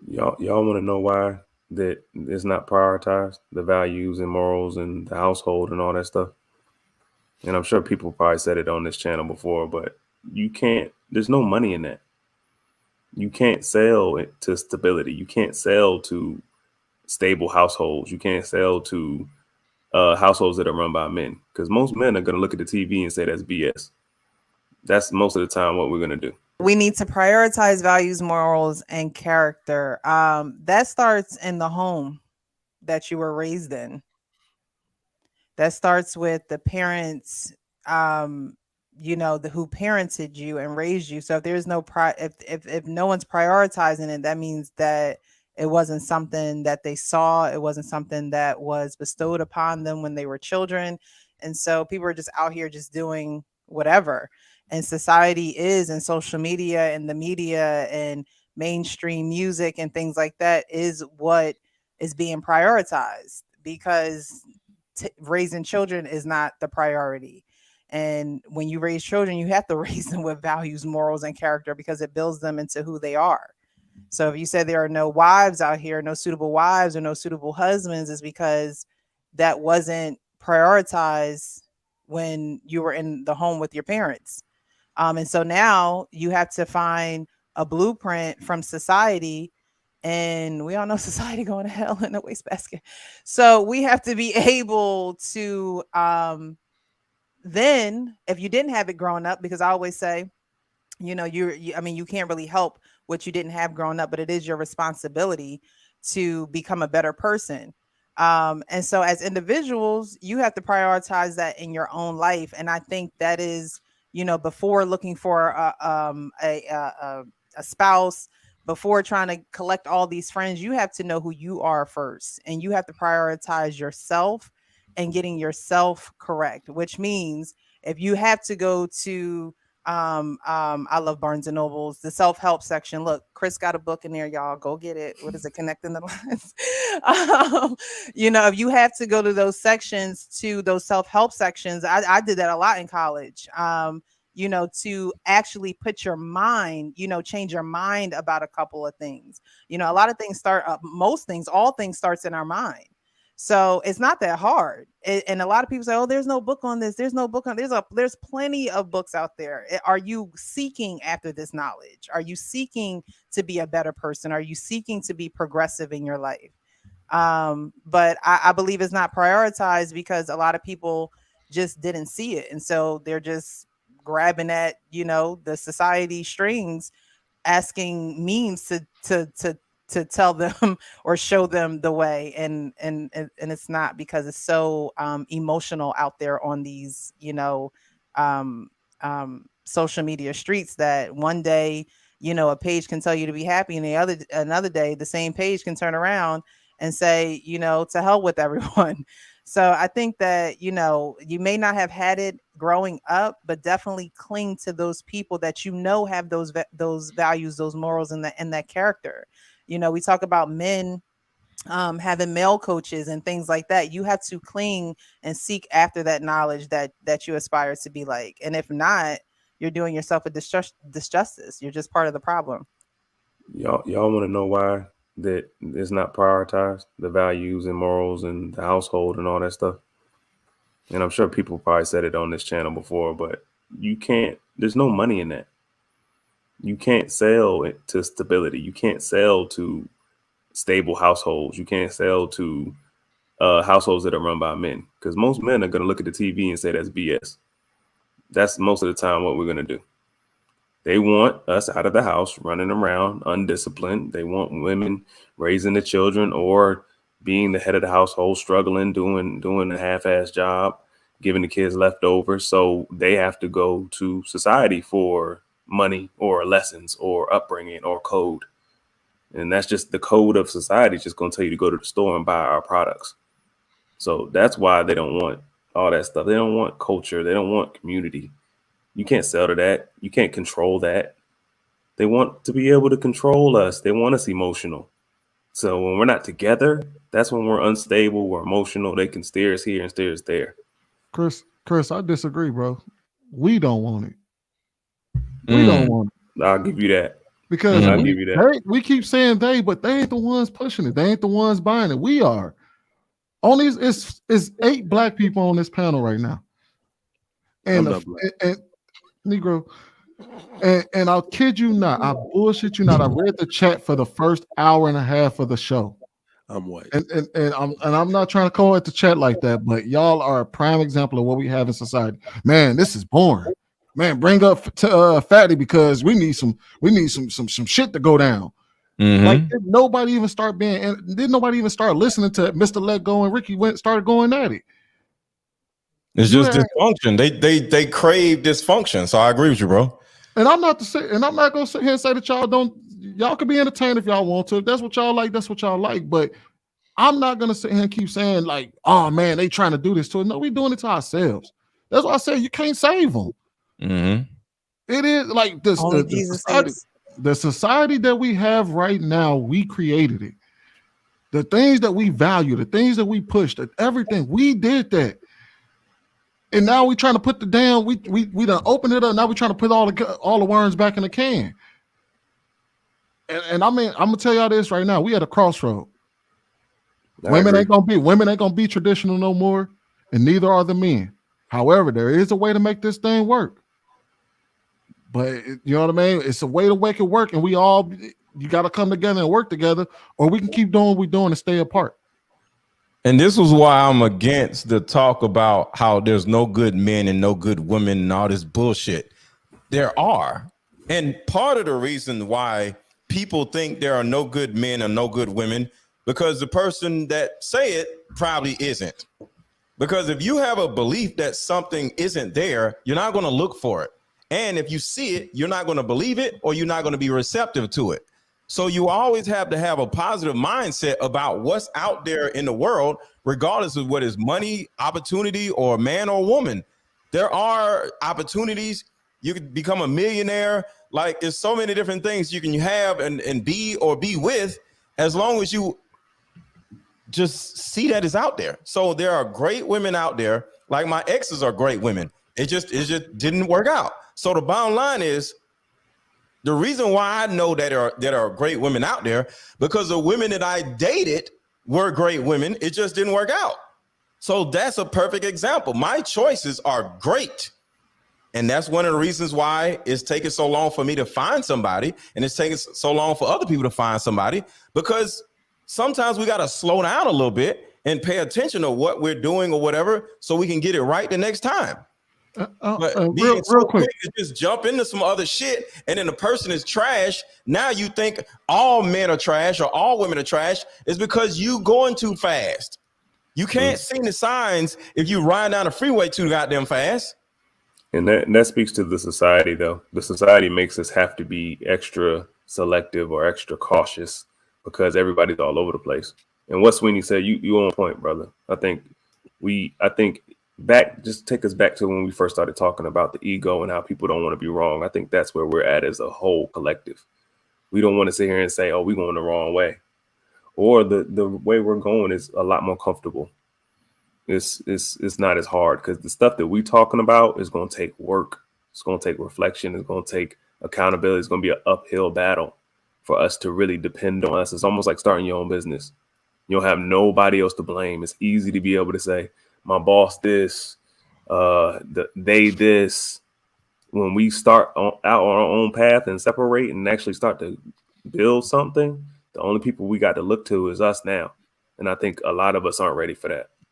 Y'all want to know why that it's not prioritized, the values and morals and the household and all that stuff? And I'm sure people probably said it on this channel before, but you can't. There's no money in that. You can't sell it to stability. You can't sell to stable households. You can't sell to households that are run by men, because most men are going to look at the TV and say that's BS. That's most of the time what we're going to do. We need to prioritize values, morals, and character. That starts in the home that you were raised in. That starts with the parents, um, who parented you and raised you. So if there's no if no one's prioritizing it, that means that it wasn't something that they saw. It wasn't something that was bestowed upon them when they were children. And so people are just out here just doing whatever. And society is, and social media and the media and mainstream music and things like that is what is being prioritized, because raising children is not the priority. And when you raise children, you have to raise them with values, morals, and character, because it builds them into who they are. So if you say there are no wives out here, no suitable wives or no suitable husbands, is because that wasn't prioritized when you were in the home with your parents. And so now you have to find a blueprint from society, and we all know society going to hell in a wastebasket. So we have to be able to then, if you didn't have it growing up, because I always say, I mean, you can't really help what you didn't have growing up, but it is your responsibility to become a better person. And so as individuals, you have to prioritize that in your own life. And I think that is, before looking for a spouse, before trying to collect all these friends, you have to know who you are first, and you have to prioritize yourself and getting yourself correct, which means if you have to go to I love Barnes and Nobles, the self-help section. Look, Chris got a book in there, y'all. Go get it. What is it? Connecting the lines. If you have to go to those sections, to those self-help sections, I did that a lot in college. To actually put your mind, change your mind about a couple of things. A lot of things start up, most things, all things starts in our mind. So it's not that hard. And a lot of people say, "Oh, there's no book on this. There's no book on there's plenty of books out there." Are you seeking after this knowledge? Are you seeking to be a better person? Are you seeking to be progressive in your life? But I believe it's not prioritized because a lot of people just didn't see it. And so they're just grabbing at, the society strings, asking means to tell them or show them the way, and it's not, because it's so emotional out there on these um social media streets, that one day a page can tell you to be happy, and another day the same page can turn around and say, to hell with everyone. So I think that, you may not have had it growing up, but definitely cling to those people that have those values, those morals, and that character. We talk about men having male coaches and things like that. You have to cling and seek after that knowledge that you aspire to be like. And if not, you're doing yourself a disjustice. You're just part of the problem. Y'all want to know why that it's not prioritized, the values and morals and the household and all that stuff? And I'm sure people probably said it on this channel before, but you can't. There's no money in that. You can't sell it to stability. You can't sell to stable households. You can't sell to households that are run by men, because most men are going to look at the TV and say that's BS. That's most of the time what we're going to do. They want us out of the house, running around undisciplined. They want women raising the children or being the head of the household, struggling, doing a half-ass job, giving the kids leftovers. So they have to go to society for money or lessons or upbringing or code. And that's just the code of society. It's just going to tell you to go to the store and buy our products. So that's why they don't want all that stuff. They don't want culture. They don't want community. You can't sell to that. You can't control that. They want to be able to control us. They want us emotional. So when we're not together, that's when we're unstable, we're emotional. They can steer us here and steer us there. Chris, I disagree, bro. We don't want it. We don't want it. I'll give you that. Because I'll give you that. we keep saying they, but they ain't the ones pushing it. They ain't the ones buying it. We are. Only it's 8 black people on this panel right now. And Negro. And I'll kid you not, I bullshit you not. I read the chat for the first hour and a half of the show. I'm white. And I'm not trying to call it the chat like that, but y'all are a prime example of what we have in society. Man, this is boring. Man, bring up Fatty because we need some shit to go down. Like did nobody even start listening to Mr. Let Go and Ricky started going at it. It's just dysfunction. They crave dysfunction. So I agree with you, bro. And I'm not gonna sit here and say that y'all can be entertained if y'all want to. If that's what y'all like, that's what y'all like. But I'm not gonna sit here and keep saying like, oh man, they trying to do this to us. No, we doing it to ourselves. That's why I say you can't save them. It is like this the society that we have right now, we created it. The things that we value, the things that we push, everything, we did that. And now we trying to put the damn, we done opened it up. Now we trying to put all the worms back in the can. And I mean, I'm gonna tell y'all this right now. We at a crossroad. Women ain't gonna be traditional no more, and neither are the men. However, there is a way to make this thing work. But you know what I mean? It's a way to make it work, and you got to come together and work together, or we can keep doing what we're doing and stay apart. And this was why I'm against the talk about how there's no good men and no good women and all this bullshit. There are. And part of the reason why people think there are no good men and no good women, because the person that say it probably isn't. Because if you have a belief that something isn't there, you're not going to look for it. And if you see it, you're not going to believe it, or you're not going to be receptive to it. So you always have to have a positive mindset about what's out there in the world, regardless of what is money, opportunity, or man or woman. There are opportunities. You could become a millionaire. Like there's so many different things you can have and be or be with, as long as you just see that it's out there. So there are great women out there. Like my exes are great women. It just didn't work out. So the bottom line is, the reason why I know that there are great women out there, because the women that I dated were great women. It just didn't work out. So that's a perfect example. My choices are great. And that's one of the reasons why it's taking so long for me to find somebody, and it's taking so long for other people to find somebody, because sometimes we got to slow down a little bit and pay attention to what we're doing or whatever, so we can get it right the next time. But being real quick to just jump into some other shit, and then the person is trash. Now you think all men are trash or all women are trash, is because you going too fast. You can't see the signs if you ride down the freeway too goddamn fast. And that speaks to the society, though. The society makes us have to be extra selective or extra cautious because everybody's all over the place. And what Sweeney said, you on point, brother. I think just take us back to when we first started talking about the ego and how people don't want to be wrong. I think that's where we're at as a whole collective. We don't want to sit here and say, oh, we're going the wrong way. Or the way we're going is a lot more comfortable. It's not as hard, because the stuff that we're talking about is going to take work. It's going to take reflection. It's going to take accountability. It's going to be an uphill battle for us to really depend on us. It's almost like starting your own business. You don't have nobody else to blame. It's easy to be able to say, my boss this, they this. When we start out on our own path and separate and actually start to build something, the only people we got to look to is us now. And I think a lot of us aren't ready for that.